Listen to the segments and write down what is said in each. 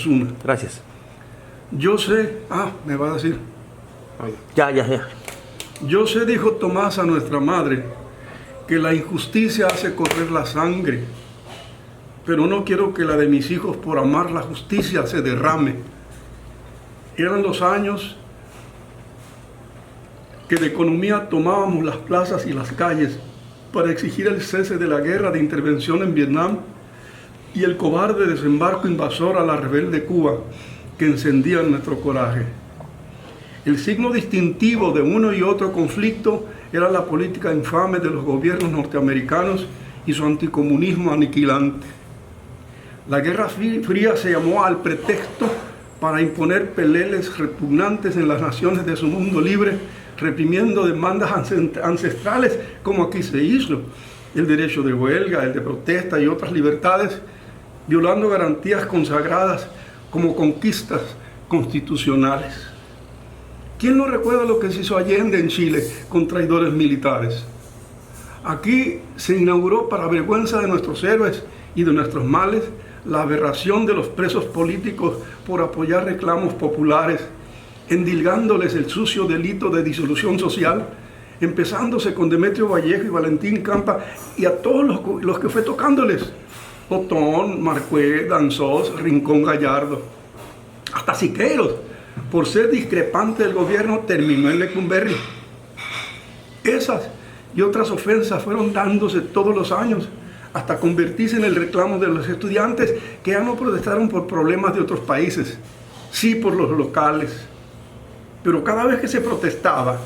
Osuna. Gracias. Yo sé, me va a decir. Ya. Yo sé, dijo Tomás a nuestra madre, que la injusticia hace correr la sangre, pero no quiero que la de mis hijos por amar la justicia se derrame. Eran los años que de economía tomábamos las plazas y las calles para exigir el cese de la guerra de intervención en Vietnam y el cobarde desembarco invasor a la rebelde Cuba que encendía nuestro coraje. El signo distintivo de uno y otro conflicto era la política infame de los gobiernos norteamericanos y su anticomunismo aniquilante. La Guerra Fría se llamó al pretexto para imponer peleles repugnantes en las naciones de su mundo libre, reprimiendo demandas ancestrales como aquí se hizo, el derecho de huelga, el de protesta y otras libertades, violando garantías consagradas como conquistas constitucionales. ¿Quién no recuerda lo que se hizo Allende en Chile con traidores militares? Aquí se inauguró, para vergüenza de nuestros héroes y de nuestros males, la aberración de los presos políticos por apoyar reclamos populares, endilgándoles el sucio delito de disolución social, empezándose con Demetrio Vallejo y Valentín Campa y a todos los que fue tocándoles: Otón, Marcué, Danzós, Rincón Gallardo, hasta Siqueiros, por ser discrepante del gobierno, terminó en Lecumberri. Esas y otras ofensas fueron dándose todos los años, hasta convertirse en el reclamo de los estudiantes que ya no protestaron por problemas de otros países, sí por los locales. Pero cada vez que se protestaba,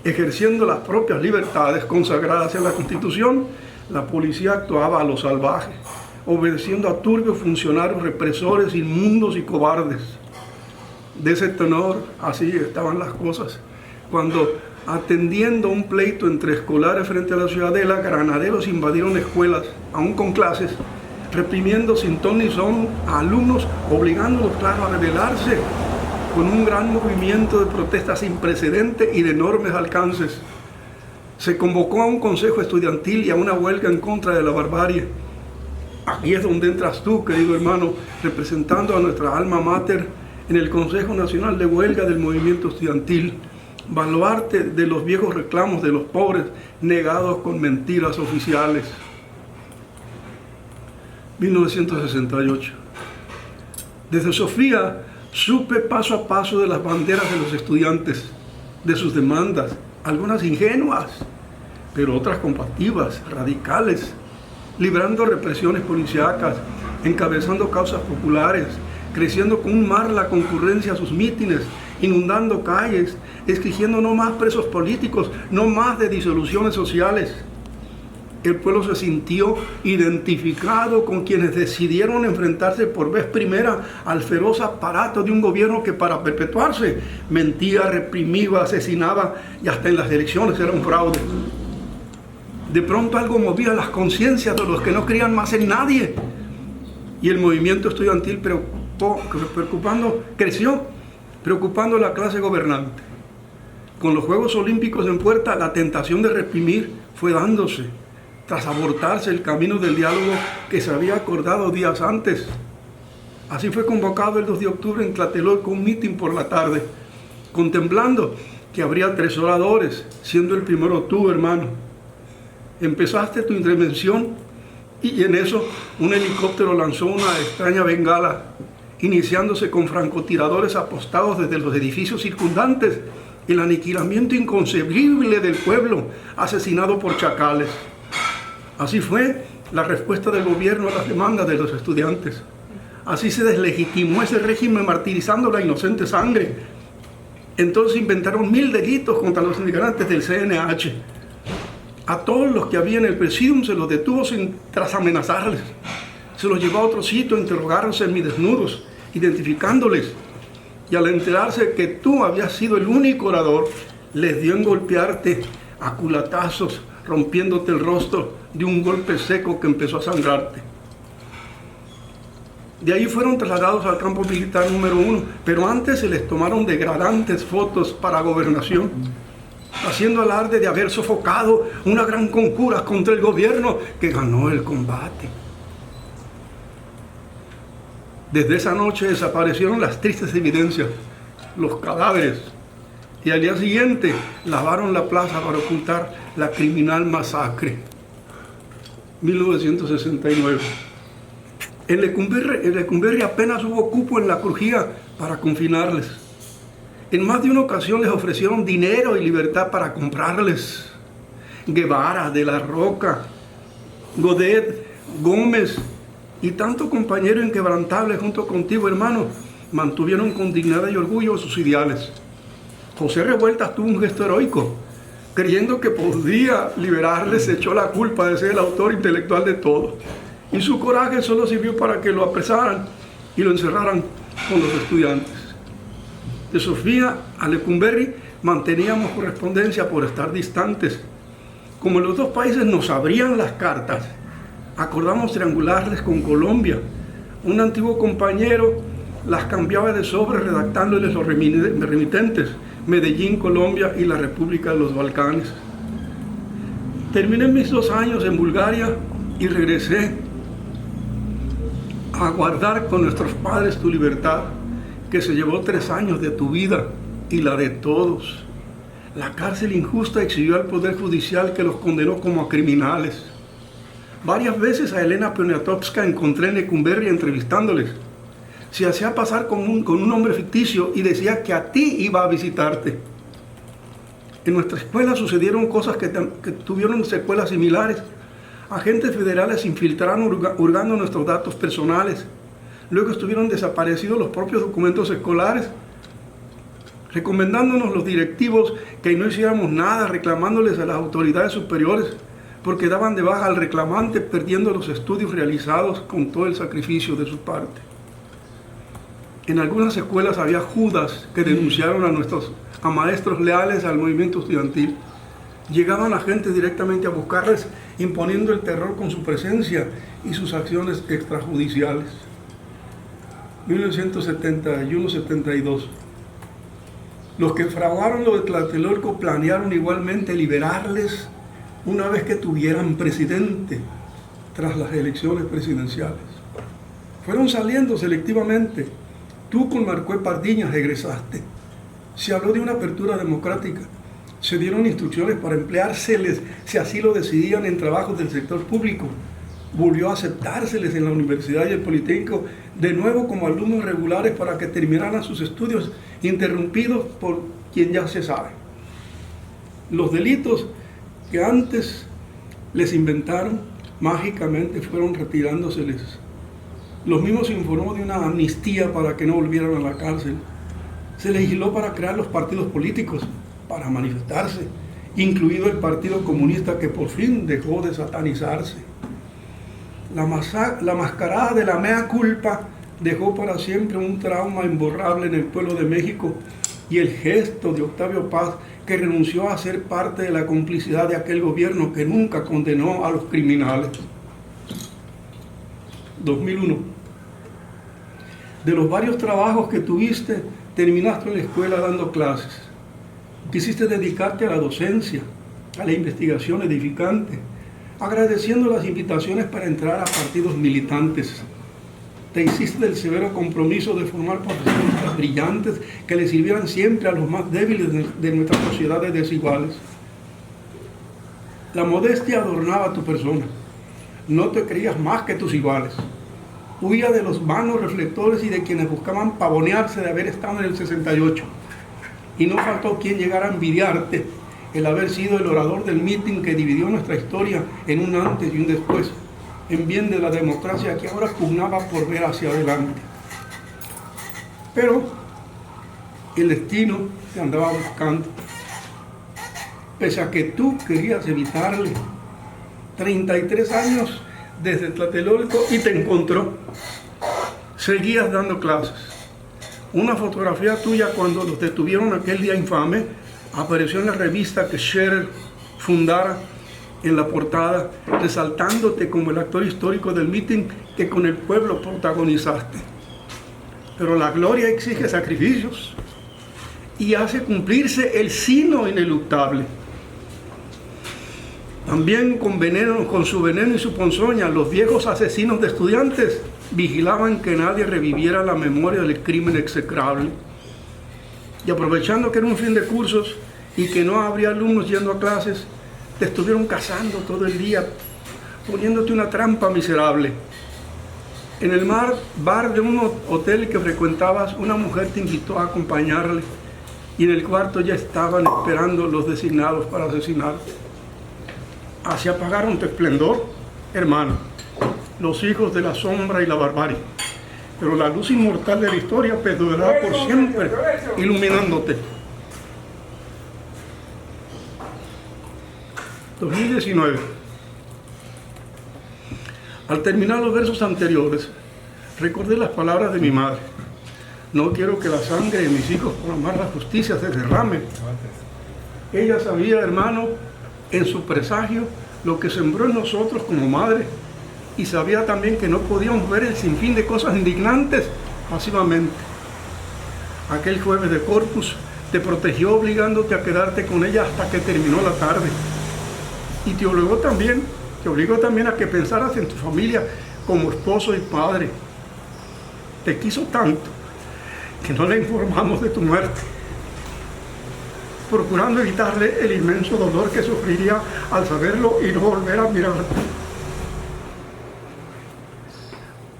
ejerciendo las propias libertades consagradas en la Constitución, la policía actuaba a lo salvaje, obedeciendo a turbios funcionarios represores inmundos y cobardes. De ese tenor, así estaban las cosas, cuando, atendiendo un pleito entre escolares frente a la Ciudadela, granaderos invadieron escuelas, aún con clases, reprimiendo sin ton ni son a alumnos, obligándolos, claro, a rebelarse, con un gran movimiento de protesta sin precedente y de enormes alcances. Se convocó a un consejo estudiantil y a una huelga en contra de la barbarie. Aquí es donde entras tú, querido hermano, representando a nuestra alma mater en el Consejo Nacional de Huelga del Movimiento Estudiantil, baluarte de los viejos reclamos de los pobres negados con mentiras oficiales. 1968. Desde Sofía supe paso a paso de las banderas de los estudiantes, de sus demandas, algunas ingenuas, pero otras combativas, radicales, librando represiones policíacas, encabezando causas populares, creciendo con un mar la concurrencia a sus mítines, inundando calles, exigiendo no más presos políticos, no más de disoluciones sociales. El pueblo se sintió identificado con quienes decidieron enfrentarse por vez primera al feroz aparato de un gobierno que, para perpetuarse, mentía, reprimía, asesinaba y hasta en las elecciones era un fraude. De pronto algo movía las conciencias de los que no creían más en nadie, y el movimiento estudiantil creció, preocupando a la clase gobernante. Con los Juegos Olímpicos en puerta, la tentación de reprimir fue dándose, tras abortarse el camino del diálogo que se había acordado días antes. Así fue convocado el 2 de octubre en Tlatelolco un mitin por la tarde, contemplando que habría 3 oradores, siendo el primero tú, hermano. Empezaste tu intervención y en eso un helicóptero lanzó una extraña bengala, iniciándose con francotiradores apostados desde los edificios circundantes, el aniquilamiento inconcebible del pueblo asesinado por chacales. Así fue la respuesta del gobierno a las demandas de los estudiantes. Así se deslegitimó ese régimen martirizando la inocente sangre. Entonces inventaron 1000 delitos contra los integrantes del CNH. A todos los que había en el presidium se los detuvo tras amenazarles. Se los llevó a otro sitio a interrogarlos semidesnudos, identificándoles. Y al enterarse que tú habías sido el único orador, les dio en golpearte a culatazos, rompiéndote el rostro de un golpe seco que empezó a sangrarte. De ahí fueron trasladados al campo militar número 1, pero antes se les tomaron degradantes fotos para gobernación, haciendo alarde de haber sofocado una gran conjura contra el gobierno que ganó el combate. Desde esa noche desaparecieron las tristes evidencias, los cadáveres, y al día siguiente lavaron la plaza para ocultar la criminal masacre. 1969. En Lecumberri apenas hubo cupo en la crujía para confinarles. En más de una ocasión les ofrecieron dinero y libertad para comprarles. Guevara, De la Roca, Godet, Gómez y tanto compañero inquebrantable junto contigo, hermano, mantuvieron con dignidad y orgullo sus ideales. José Revueltas tuvo un gesto heroico. Creyendo que podía liberarles, se echó la culpa de ser el autor intelectual de todo. Y su coraje solo sirvió para que lo apresaran y lo encerraran con los estudiantes. De Sofía a Lecumberri manteníamos correspondencia por estar distantes. Como los dos países nos abrían las cartas, acordamos triangularles con Colombia. Un antiguo compañero las cambiaba de sobre redactándoles los remitentes: Medellín, Colombia y la República de los Balcanes. Terminé mis 2 años en Bulgaria y regresé a guardar con nuestros padres tu libertad, que se llevó 3 años de tu vida y la de todos. La cárcel injusta exhibió al Poder Judicial, que los condenó como a criminales. Varias veces a Elena Poniatowska encontré en Lecumberri entrevistándoles. Se hacía pasar con un nombre ficticio y decía que a ti iba a visitarte. En nuestra escuela sucedieron cosas que tuvieron secuelas similares. Agentes federales se infiltraron hurgando nuestros datos personales. Luego estuvieron desaparecidos los propios documentos escolares, recomendándonos los directivos que no hiciéramos nada, reclamándoles a las autoridades superiores, porque daban de baja al reclamante, perdiendo los estudios realizados con todo el sacrificio de su parte. En algunas escuelas había judas que denunciaron a maestros leales al movimiento estudiantil. Llegaban agentes directamente a buscarles, imponiendo el terror con su presencia y sus acciones extrajudiciales. 1971-72. Los que fraguaron lo de Tlatelolco planearon igualmente liberarles una vez que tuvieran presidente tras las elecciones presidenciales. Fueron saliendo selectivamente. Tú con Marcué Pardiñas egresaste. Se habló de una apertura democrática. Se dieron instrucciones para empleárseles, si así lo decidían, en trabajos del sector público. Volvió a aceptárseles en la universidad y el Politécnico, de nuevo como alumnos regulares, para que terminaran sus estudios, interrumpidos por quien ya se sabe. Los delitos que antes les inventaron, mágicamente fueron retirándoseles. Los mismos se informó de una amnistía para que no volvieran a la cárcel. Se legisló para crear los partidos políticos, para manifestarse, incluido el Partido Comunista, que por fin dejó de satanizarse. La mascarada de la mea culpa dejó para siempre un trauma imborrable en el pueblo de México, y el gesto de Octavio Paz, que renunció a ser parte de la complicidad de aquel gobierno que nunca condenó a los criminales. 2001. De los varios trabajos que tuviste, terminaste en la escuela dando clases. Quisiste dedicarte a la docencia, a la investigación edificante, agradeciendo las invitaciones para entrar a partidos militantes. Te hiciste del severo compromiso de formar profesionistas brillantes que le sirvieran siempre a los más débiles de nuestras sociedades desiguales. La modestia adornaba tu persona. No te creías más que tus iguales. Huía de los vanos reflectores y de quienes buscaban pavonearse de haber estado en el 68. Y no faltó quien llegara a envidiarte el haber sido el orador del mitin que dividió nuestra historia en un antes y un después, en bien de la democracia que ahora pugnaba por ver hacia adelante. Pero el destino te andaba buscando. Pese a que tú querías evitarle, 33 años desde Tlatelolco y te encontró. Seguías dando clases. Una fotografía tuya cuando los detuvieron aquel día infame apareció en la revista que Scherer fundara en la portada, resaltándote como el actor histórico del mitin que con el pueblo protagonizaste. Pero la gloria exige sacrificios y hace cumplirse el sino ineluctable. También con su veneno y su ponzoña, los viejos asesinos de estudiantes vigilaban que nadie reviviera la memoria del crimen execrable. Y aprovechando que era un fin de cursos y que no habría alumnos yendo a clases, te estuvieron cazando todo el día, poniéndote una trampa miserable. En el bar de un hotel que frecuentabas, una mujer te invitó a acompañarle y en el cuarto ya estaban esperando los designados para asesinarte. Así apagaron tu esplendor, hermano, los hijos de la sombra y la barbarie. Pero la luz inmortal de la historia perdurará por siempre, iluminándote. 2019. Al terminar los versos anteriores, recordé las palabras de mi madre. No quiero que la sangre de mis hijos por amar la justicia se derrame. Ella sabía, hermano, en su presagio, lo que sembró en nosotros como madre, y sabía también que no podíamos ver el sinfín de cosas indignantes pasivamente. Aquel jueves de Corpus te protegió obligándote a quedarte con ella hasta que terminó la tarde. Y te obligó también a que pensaras en tu familia como esposo y padre. Te quiso tanto que no le informamos de tu muerte, procurando evitarle el inmenso dolor que sufriría al saberlo y no volver a mirarte.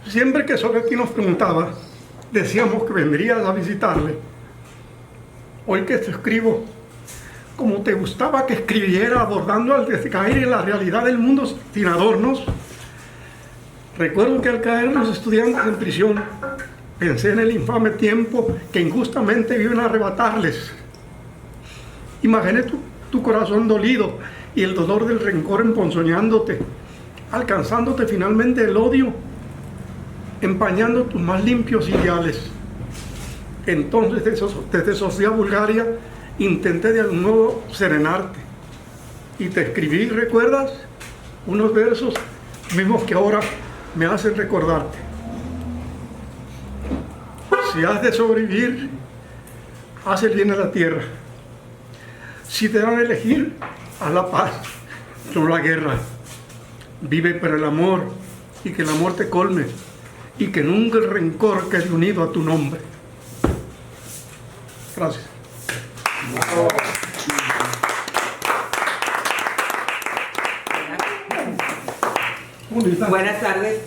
Siempre que Soletti nos preguntaba, decíamos que vendrías a visitarle. Hoy que te escribo, como te gustaba que escribiera abordando al descaer en la realidad del mundo sin adornos, recuerdo que al caer los estudiantes en prisión, pensé en el infame tiempo que injustamente viven a arrebatarles. Imaginé tu corazón dolido y el dolor del rencor emponzoñándote, alcanzándote finalmente el odio, empañando tus más limpios ideales. Entonces, desde Sofía, Bulgaria, intenté de algún modo serenarte. Y te escribí, ¿recuerdas? Unos versos mismos que ahora me hacen recordarte. Si has de sobrevivir, haz el bien a la tierra. Si te dan a elegir, haz la paz, no la guerra. Vive para el amor y que el amor te colme y que nunca el rencor quede unido a tu nombre. Gracias. Buenas tardes.